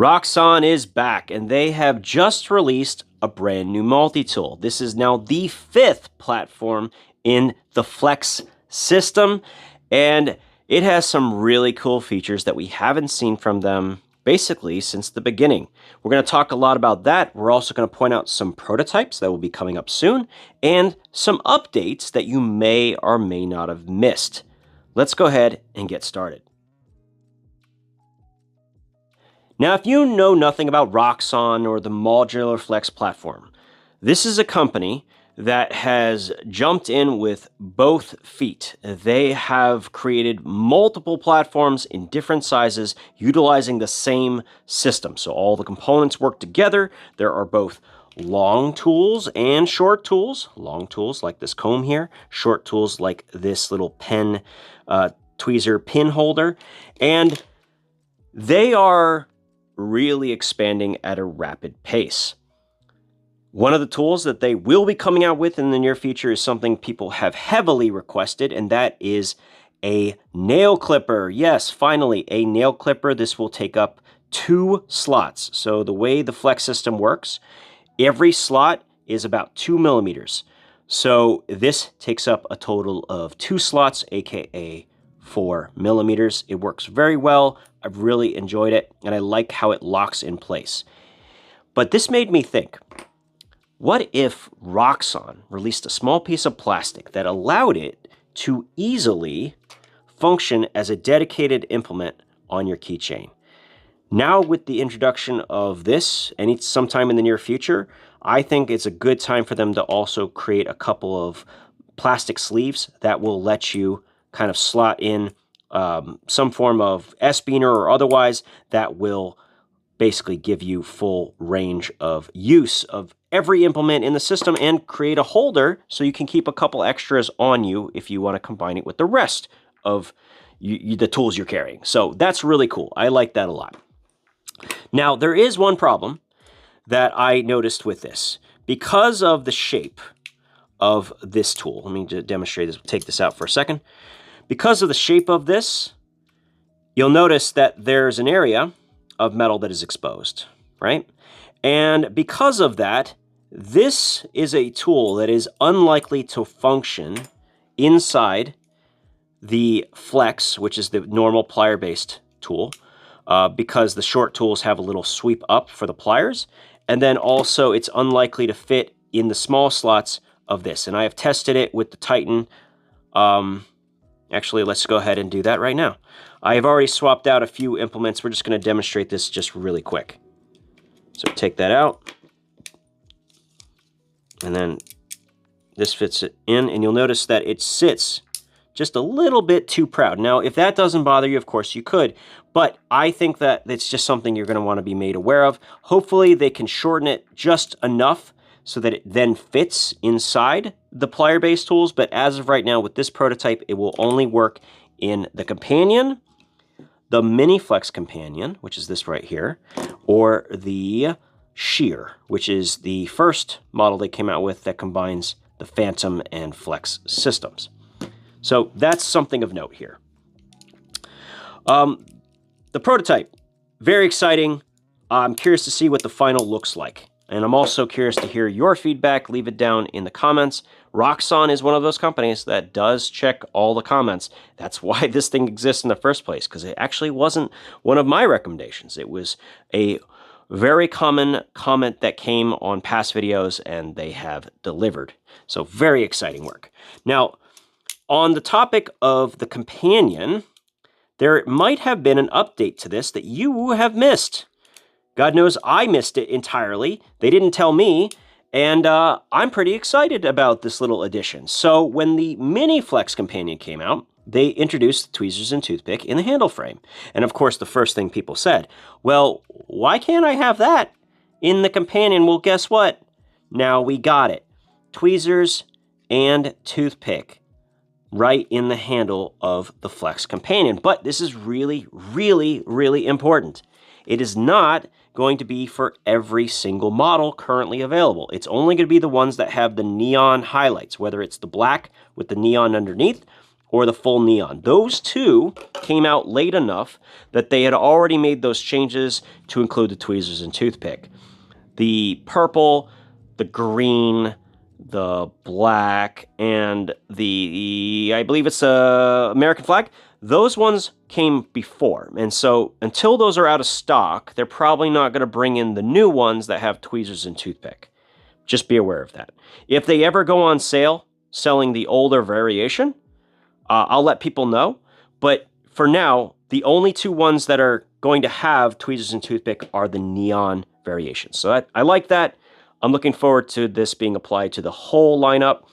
Roxon is back, and they have just released a brand new multi-tool. This is now the 5th platform in the Flex system, and it has some really cool features that we haven't seen from them basically since the beginning. We're going to talk a lot about that. We're also going to point out some prototypes that will be coming up soon, and some updates that you may or may not have missed. Let's go ahead and get started. Now, if you know nothing about Roxon or the Modular Flex platform, this is a company that has jumped in with both feet. They have created multiple platforms in different sizes utilizing the same system. So all the components work together. There are both long tools and short tools. Long tools like this comb here, short tools like this little pen tweezer pin holder. And they are really expanding at a rapid pace. One of the tools that they will be coming out with in the near future is something people have heavily requested, and that is a nail clipper. Yes, finally, a nail clipper. This will take up 2 slots. So the way the Flex system works, every slot is about 2 millimeters. So this takes up a total of 2 slots, aka 4 millimeters. It works very well. I've really enjoyed it, and I like how it locks in place. But this made me think, what if Roxon released a small piece of plastic that allowed it to easily function as a dedicated implement on your keychain? Now, with the introduction of this, and sometime in the near future, I think it's a good time for them to also create a couple of plastic sleeves that will let you kind of slot in some form of S-biner or otherwise that will basically give you full range of use of every implement in the system and create a holder so you can keep a couple extras on you if you want to combine it with the rest of the tools you're carrying. So that's really cool. I like that a lot. Now, there is one problem that I noticed with this. Because of the shape of this tool, let me demonstrate this. Take this out for a second. Because of the shape of this, you'll notice that there's an area of metal that is exposed, right? And because of that, this is a tool that is unlikely to function inside the Flex, which is the normal plier-based tool, because the short tools have a little sweep up for the pliers. And then also it's unlikely to fit in the small slots of this. And I have tested it with the Titan. Actually, let's go ahead and do that right now. I have already swapped out a few implements. We're just going to demonstrate this just really quick. So take that out. And then this fits it in, and you'll notice that it sits just a little bit too proud. Now, if that doesn't bother you, of course you could, but I think that it's just something you're going to want to be made aware of. Hopefully they can shorten it just enough so that it then fits inside the plier-based tools, but as of right now with this prototype, it will only work in the Companion, the Mini Flex Companion, which is this right here, or the Shear, which is the first model they came out with that combines the Phantom and Flex systems. So that's something of note here. The prototype, very exciting. I'm curious to see what the final looks like. And I'm also curious to hear your feedback. Leave it down in the comments. Roxon is one of those companies that does check all the comments. That's why this thing exists in the first place, because it actually wasn't one of my recommendations. It was a very common comment that came on past videos, and they have delivered. So very exciting work. Now, on the topic of the Companion, there might have been an update to this that you have missed. God knows I missed it entirely. They didn't tell me, and I'm pretty excited about this little addition. So when the Mini Flex Companion came out, they introduced the tweezers and toothpick in the handle frame. And of course, the first thing people said, well, why can't I have that in the Companion? Well, guess what? Now we got it. Tweezers and toothpick right in the handle of the Flex Companion. But this is really, really, really important. It is not going to be for every single model currently available. It's only going to be the ones that have the neon highlights, whether it's the black with the neon underneath or the full neon. Those two came out late enough that they had already made those changes to include the tweezers and toothpick. The purple, the green, the black, and the I believe it's American flag, those ones came before. And so until those are out of stock, they're probably not going to bring in the new ones that have tweezers and toothpick. Just be aware of that. If they ever go on sale selling the older variation, I'll let people know. But for now, the only two ones that are going to have tweezers and toothpick are the neon variations. So I like that. I'm looking forward to this being applied to the whole lineup.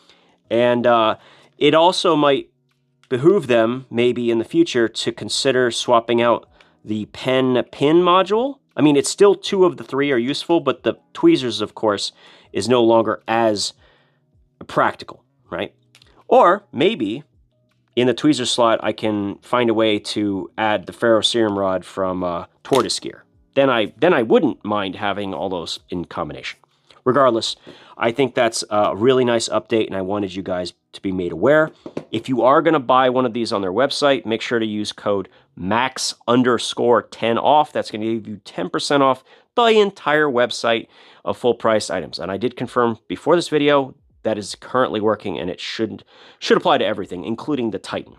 And it also might behoove them, maybe in the future, to consider swapping out the pen pin module. I mean, it's still 2 of the 3 are useful, but the tweezers, of course, is no longer as practical, right? Or maybe in the tweezer slot, I can find a way to add the ferroceram rod from Tortoise Gear. Then I wouldn't mind having all those in combination. Regardless, I think that's a really nice update, and I wanted you guys to be made aware. If you are going to buy one of these on their website, make sure to use code MAX_10 off. That's going to give you 10% off the entire website of full price items. And I did confirm before this video that is currently working, and it should apply to everything, including the Titan,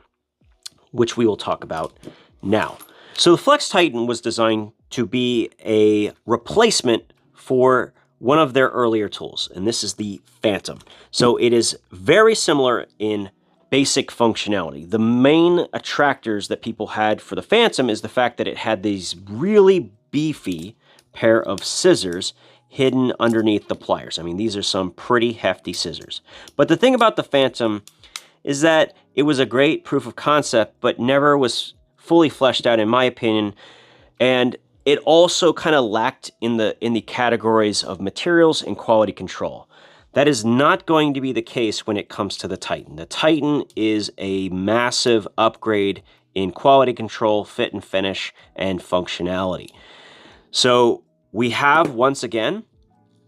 which we will talk about now. So the Flex Titan was designed to be a replacement for one of their earlier tools, and this is the Phantom. So it is very similar in basic functionality. The main attractors that people had for the Phantom is the fact that it had these really beefy pair of scissors hidden underneath the pliers. I mean, these are some pretty hefty scissors. But the thing about the Phantom is that it was a great proof of concept, but never was fully fleshed out, in my opinion. And it also kind of lacked in the categories of materials and quality control. That is not going to be the case when it comes to the Titan. The Titan is a massive upgrade in quality control, fit and finish, and functionality. So we have, once again,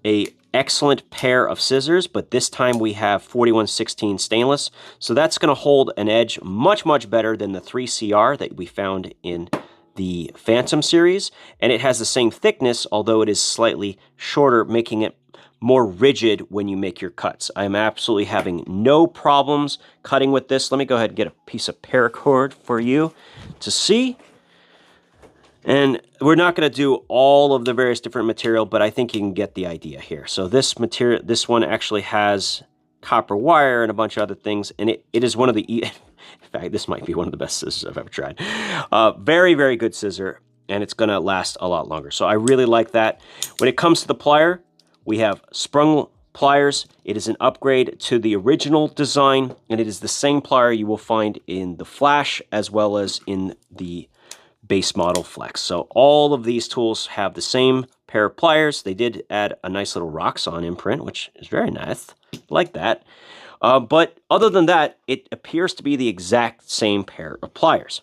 an excellent pair of scissors, but this time we have 4116 stainless. So that's going to hold an edge much, much better than the 3CR that we found in the Phantom series, and it has the same thickness, although it is slightly shorter, making it more rigid when you make your cuts. I'm absolutely having no problems cutting with this. Let me go ahead and get a piece of paracord for you to see. And we're not going to do all of the various different material, but I think you can get the idea here. So this material, this one actually has copper wire and a bunch of other things, and it is one of the... In fact, this might be one of the best scissors I've ever tried. Very, very good scissor, and it's going to last a lot longer. So I really like that. When it comes to the plier, we have sprung pliers. It is an upgrade to the original design, and it is the same plier you will find in the Flash as well as in the base model Flex. So all of these tools have the same pair of pliers. They did add a nice little Roxon imprint, which is very nice. Like that. But other than that, it appears to be the exact same pair of pliers.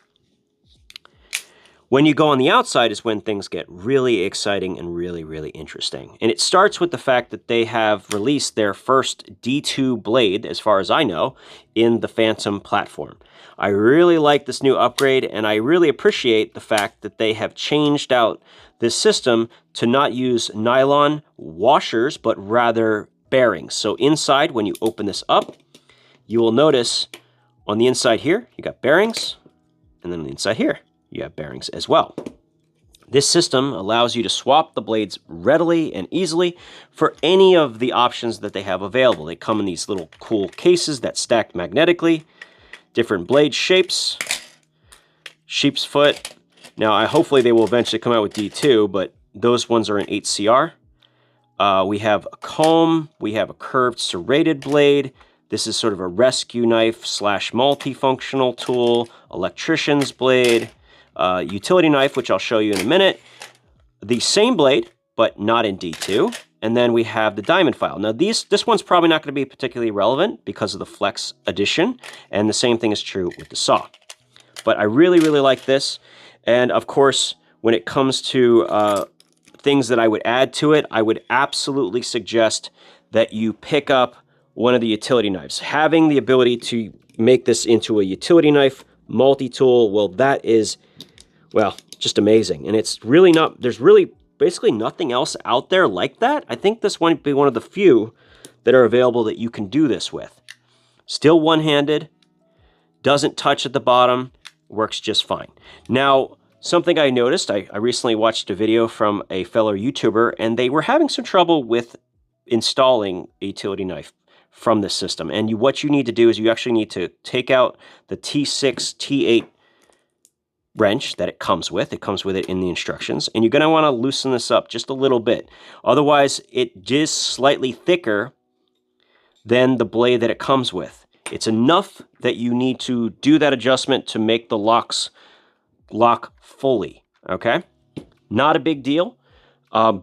When you go on the outside is when things get really exciting and really, really interesting. And it starts with the fact that they have released their first D2 blade, as far as I know, in the Phantom platform. I really like this new upgrade, and I really appreciate the fact that they have changed out this system to not use nylon washers, but rather bearings. So inside, when you open this up, you will notice on the inside here, you got bearings, and then on the inside here, you have bearings as well. This system allows you to swap the blades readily and easily for any of the options that they have available. They come in these little cool cases that stack magnetically, different blade shapes, sheep's foot. Now, hopefully they will eventually come out with D2, but those ones are in 8CR. We have a comb, we have a curved serrated blade. This is sort of a rescue knife slash multifunctional tool, electrician's blade, utility knife, which I'll show you in a minute. The same blade, but not in D2. And then we have the diamond file. Now this one's probably not going to be particularly relevant because of the Flex edition, and the same thing is true with the saw. But I really, really like this. And of course, when it comes to things that I would add to it, I would absolutely suggest that you pick up one of the utility knives. Having the ability to make this into a utility knife, multi-tool, well, that is, well, just amazing. And it's really not, there's really basically nothing else out there like that. I think this might be one of the few that are available that you can do this with. Still one-handed, doesn't touch at the bottom, works just fine. Now, something I noticed, I recently watched a video from a fellow YouTuber, and they were having some trouble with installing a utility knife from this system. And what you need to do is you actually need to take out the T6, T8 wrench that it comes with. It comes with it in the instructions. And you're going to want to loosen this up just a little bit. Otherwise, it is slightly thicker than the blade that it comes with. It's enough that you need to do that adjustment to make the locks lock fully, okay? Not a big deal.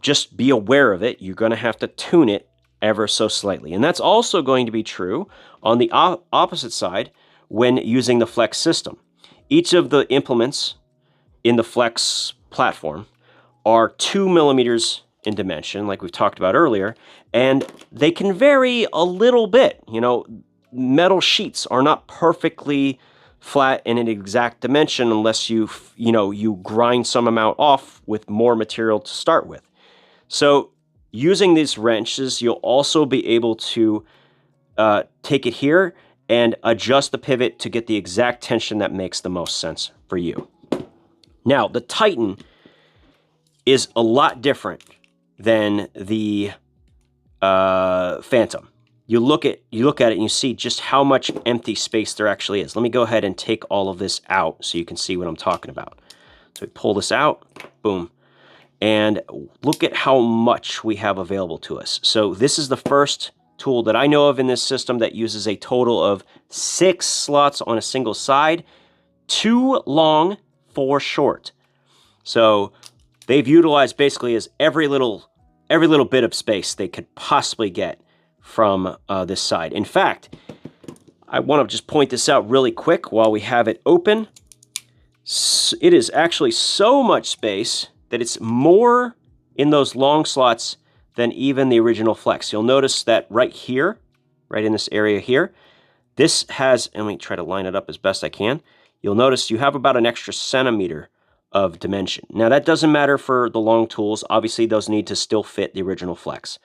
Just be aware of it. You're going to have to tune it ever so slightly. And that's also going to be true on the opposite side when using the Flex system. Each of the implements in the Flex platform are 2 millimeters in dimension, like we've talked about earlier, and they can vary a little bit. You know, metal sheets are not perfectly flat in an exact dimension unless you grind some amount off with more material to start with. So using these wrenches, you'll also be able to take it here and adjust the pivot to get the exact tension that makes the most sense for you. Now, the Titan is a lot different than the Phantom. You look at it and you see just how much empty space there actually is. Let me go ahead and take all of this out so you can see what I'm talking about. So we pull this out, boom, and look at how much we have available to us. So this is the first tool that I know of in this system that uses a total of 6 slots on a single side, 2 long, 4 short. So they've utilized basically as every little bit of space they could possibly get from this side. In fact, I want to just point this out really quick while we have it open. It is actually so much space that it's more in those long slots than even the original Flex. You'll notice that right here, right in this area here, this has, and let me try to line it up as best I can, you'll notice you have about an extra centimeter of dimension. Now that doesn't matter for the long tools. Obviously those need to still fit the original Flex.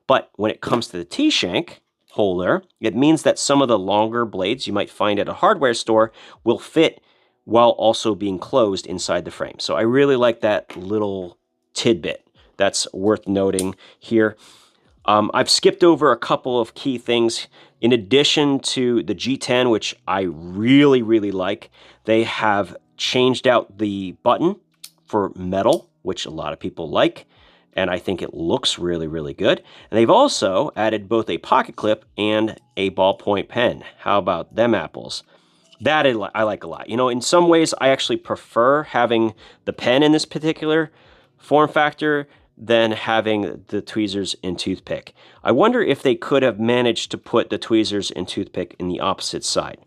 But when it comes to the T-shank holder, it means that some of the longer blades you might find at a hardware store will fit while also being closed inside the frame. So I really like that little tidbit. That's worth noting here. I've skipped over a couple of key things. In addition to the G10, which I really, really like, they have changed out the button for metal, which a lot of people like, and I think it looks really, really good. And they've also added both a pocket clip and a ballpoint pen. How about them apples? That I like a lot. You know, in some ways, I actually prefer having the pen in this particular form factor than having the tweezers and toothpick. I wonder if they could have managed to put the tweezers and toothpick in the opposite side.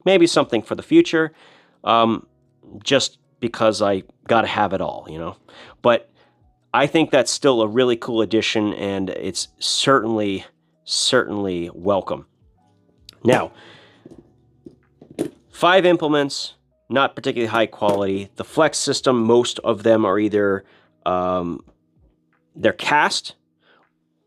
Maybe something for the future, just because I gotta have it all, you know. But I think that's still a really cool addition, and it's certainly welcome. Now, 5 implements, not particularly high quality. The Flex system, most of them are either they're cast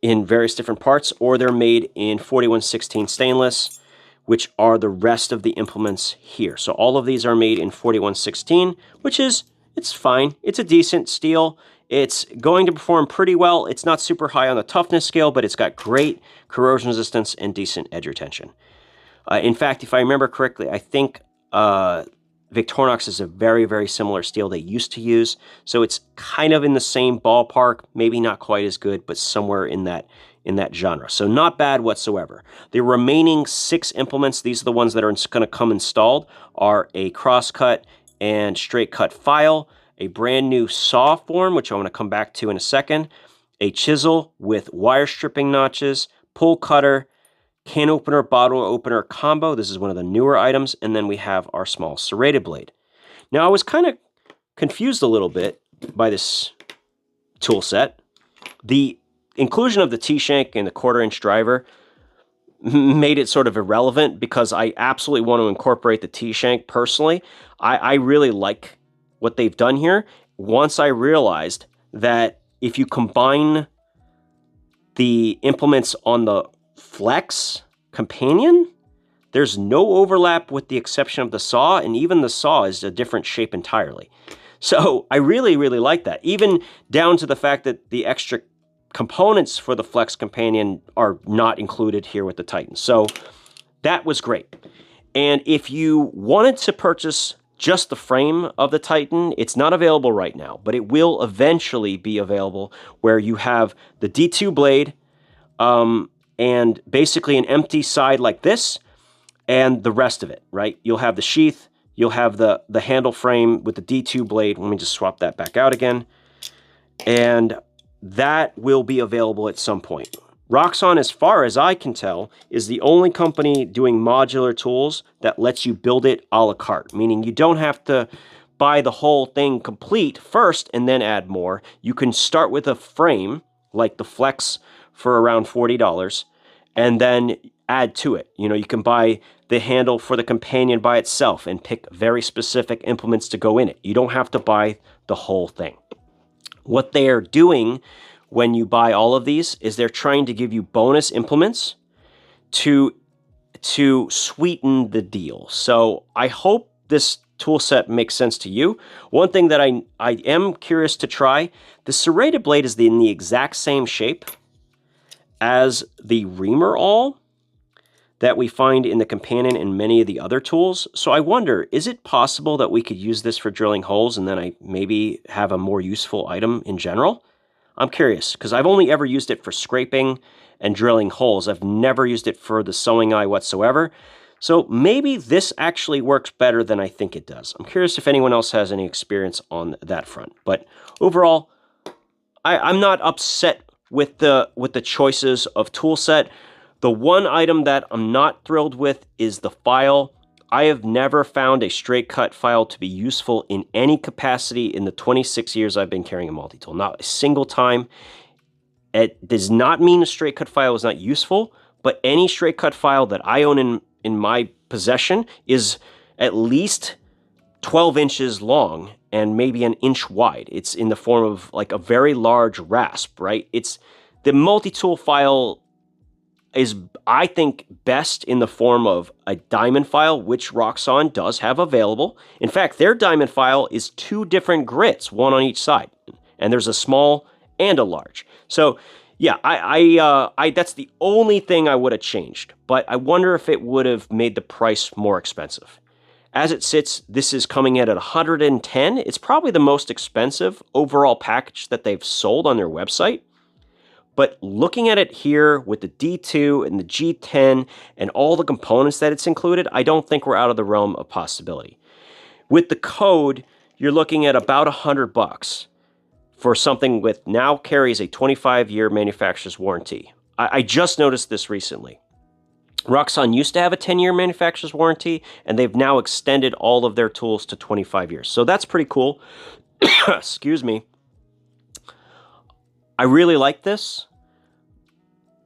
in various different parts, or they're made in 4116 stainless, which are the rest of the implements here. So all of these are made in 4116, which is, it's fine. It's a decent steel. It's going to perform pretty well. It's not super high on the toughness scale, but it's got great corrosion resistance and decent edge retention. In fact, if I remember correctly, I think Victorinox is a very, very similar steel they used to use. So it's kind of in the same ballpark, maybe not quite as good, but somewhere in that genre. So not bad whatsoever. The remaining 6 implements, these are the ones that are going to come installed, are a crosscut and straight cut file, a brand new saw form, which I want to come back to in a second, a chisel with wire stripping notches, pull cutter, can opener, bottle opener combo. This is one of the newer items. And then we have our small serrated blade. Now, I was kind of confused a little bit by this tool set. The inclusion of the T-shank and the 1/4 inch driver made it sort of irrelevant because I absolutely want to incorporate the T-shank personally. I really like what they've done here. Once I realized that if you combine the implements on the Flex Companion, there's no overlap with the exception of the saw, and even the saw is a different shape entirely. So I really, really like that, even down to the fact that the extra components for the Flex Companion are not included here with the Titan. So that was great. And if you wanted to purchase just the frame of the Titan, it's not available right now, but it will eventually be available, where you have the D2 blade and basically an empty side like this and the rest of it, right? You'll have the sheath, you'll have the handle frame with the D2 blade. Let me just swap that back out again. And that will be available at some point. Roxon, as far as I can tell, is the only company doing modular tools that lets you build it a la carte, meaning you don't have to buy the whole thing complete first and then add more. You can start with a frame like the Flex for around $40 and then add to it. You know, you can buy the handle for the Companion by itself and pick very specific implements to go in it. You don't have to buy the whole thing. What they are doing when you buy all of these is they're trying to give you bonus implements to sweeten the deal. So I hope this tool set makes sense to you. One thing that I am curious to try, the serrated blade is in the exact same shape as the reamer awl that we find in the Companion and many of the other tools. So I wonder, is it possible that we could use this for drilling holes and then I maybe have a more useful item in general? I'm curious, because I've only ever used it for scraping and drilling holes. I've never used it for the sewing eye whatsoever. So maybe this actually works better than I think it does. I'm curious if anyone else has any experience on that front. But overall, I'm not upset with the choices of tool set. The one item that I'm not thrilled with is the file. I have never found a straight cut file to be useful in any capacity in the 26 years I've been carrying a multi-tool. Not a single time. It does not mean a straight cut file is not useful, but any straight cut file that I own in my possession is at least 12 inches long and maybe an inch wide. It's in the form of like a very large rasp, right? It's the multi-tool file is, I think, best in the form of a diamond file, which Roxon does have available. In fact, their diamond file is 2 different grits, one on each side. And there's a small and a large. So, yeah, that's the only thing I would have changed. But I wonder if it would have made the price more expensive. As it sits, this is coming in at $110. It's probably the most expensive overall package that they've sold on their website. But looking at it here with the D2 and the G10 and all the components that it's included, I don't think we're out of the realm of possibility. With the code, you're looking at about $100 for something with now carries a 25-year manufacturer's warranty. I just noticed this recently. Roxon used to have a 10-year manufacturer's warranty, and they've now extended all of their tools to 25 years. So that's pretty cool. Excuse me. I really like this.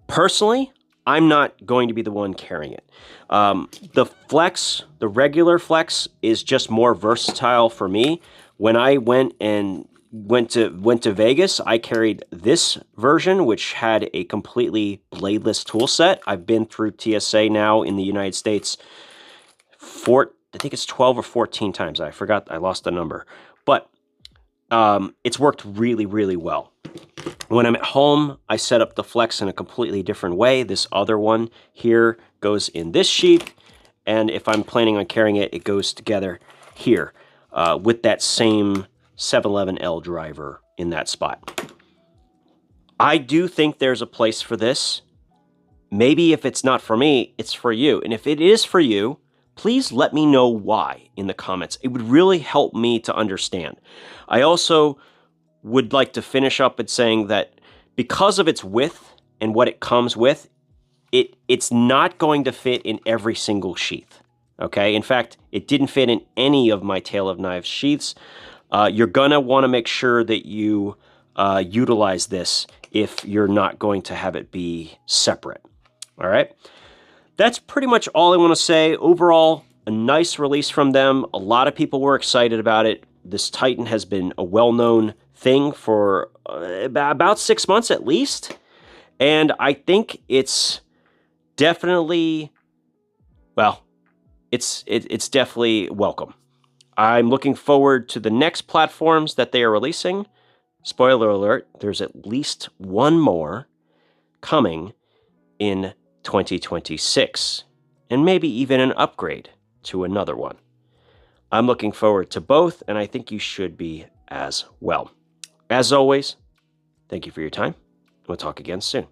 Personally, I'm not going to be the one carrying it. The Flex, the regular Flex, is just more versatile for me. When I went to Vegas, I carried this version, which had a completely bladeless tool set. I've been through TSA now in the United States I think it's 12 or 14 times. I forgot, I lost the number. But it's worked really, really well. When I'm at home, I set up the Flex in a completely different way. This other one here goes in this sheath, and if I'm planning on carrying it, it goes together here with that same 711L driver in that spot. I do think there's a place for this. Maybe if it's not for me, it's for you. And if it is for you, please let me know why in the comments. It would really help me to understand. I also would like to finish up at saying that because of its width and what it comes with, it's not going to fit in every single sheath. Okay? In fact, it didn't fit in any of my Tale of Knives sheaths. You're going to want to make sure that you utilize this if you're not going to have it be separate. All right? that's pretty much all I want to say. Overall, a nice release from them. A lot of people were excited about it. This Titan has been a well-known thing for about 6 months at least. And I think it's definitely, well, it's definitely welcome. I'm looking forward to the next platforms that they are releasing. Spoiler alert, there's at least one more coming in 2026, and maybe even an upgrade to another one. I'm looking forward to both, and I think you should be as well. As always, thank you for your time. We'll talk again soon.